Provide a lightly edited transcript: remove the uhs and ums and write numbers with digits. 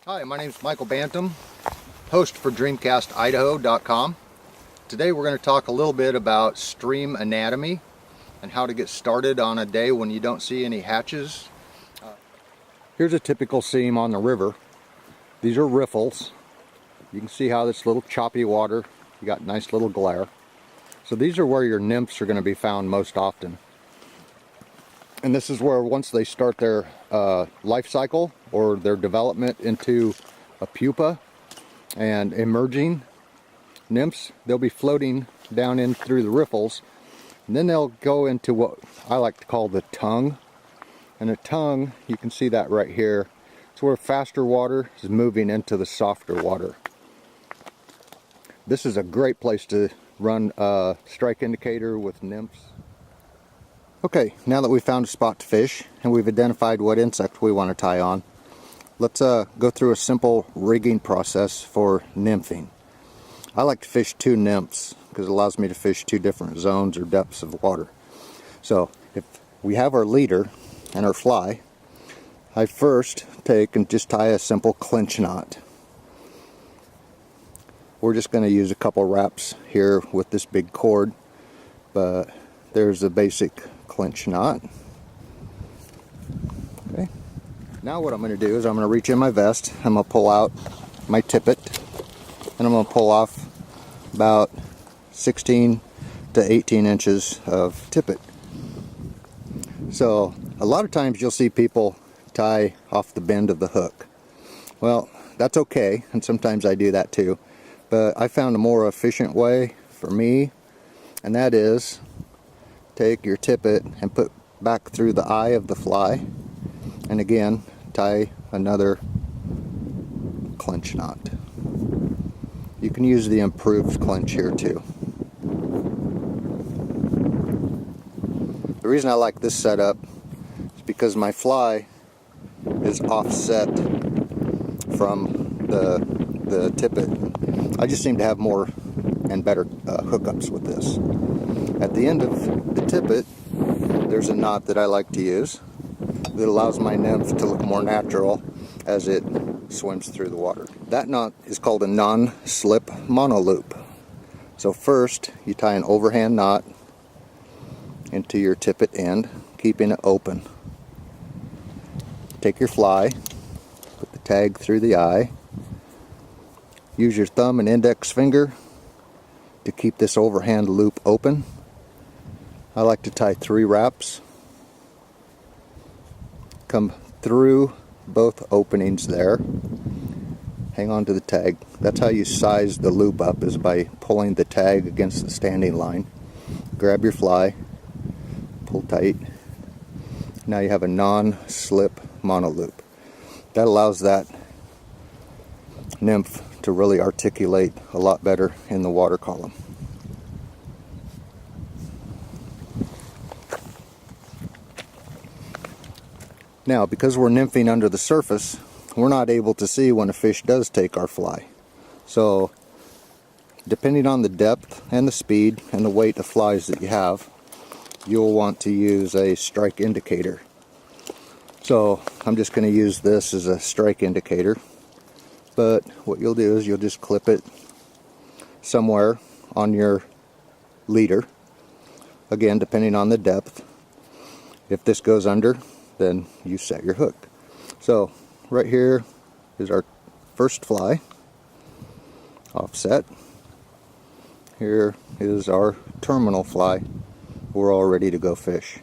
Hi, my name is Michael Bantam, host for DreamcastIdaho.com. Today we're going to talk a little bit about stream anatomy and how to get started on a day when you don't see any hatches. Here's a typical seam on the river. These are riffles. You can see how this little choppy water, you got nice little glare. So these are where your nymphs are going to be found most often. And this is where once they start their life cycle or their development into a pupa and emerging nymphs, they'll be floating down in through the riffles, and then they'll go into what I like to call the tongue. And the tongue, you can see that right here, it's where faster water is moving into the softer water. This is a great place to run a strike indicator with nymphs. Okay, now that we've found a spot to fish and we've identified what insect we want to tie on, let's go through a simple rigging process for nymphing. I like to fish two nymphs because it allows me to fish two different zones or depths of water. So if we have our leader and our fly, I first take and just tie a simple clinch knot. We're just going to use a couple wraps here with this big cord, but there's a basic clinch knot. Okay. Now what I'm going to do is I'm going to reach in my vest, I'm going to pull out my tippet, and I'm going to pull off about 16 to 18 inches of tippet. So a lot of times you'll see people tie off the bend of the hook. Well, that's okay, and sometimes I do that too, but I found a more efficient way for me, and that is take your tippet and put back through the eye of the fly, and again tie another clinch knot. You can use the improved clinch here too. The reason I like this setup is because my fly is offset from the tippet. I just seem to have more and better hookups with this. At the end of the tippet, there's a knot that I like to use that allows my nymph to look more natural as it swims through the water. That knot is called a non-slip monoloop. So first, you tie an overhand knot into your tippet end, keeping it open. Take your fly, put the tag through the eye, use your thumb and index finger to keep this overhand loop open. I like to tie 3 wraps. Come through both openings there. Hang on to the tag. That's how you size the loop up, is by pulling the tag against the standing line. Grab your fly, pull tight. Now you have a non-slip monoloop. That allows that nymph to really articulate a lot better in the water column. Now, because we're nymphing under the surface, we're not able to see when a fish does take our fly. So, depending on the depth and the speed and the weight of flies that you have, you'll want to use a strike indicator. So, I'm just going to use this as a strike indicator. But what you'll do is you'll just clip it somewhere on your leader. Again, depending on the depth. If this goes under, then you set your hook. So right here is our first fly, offset. Here is our terminal fly. We're all ready to go fish.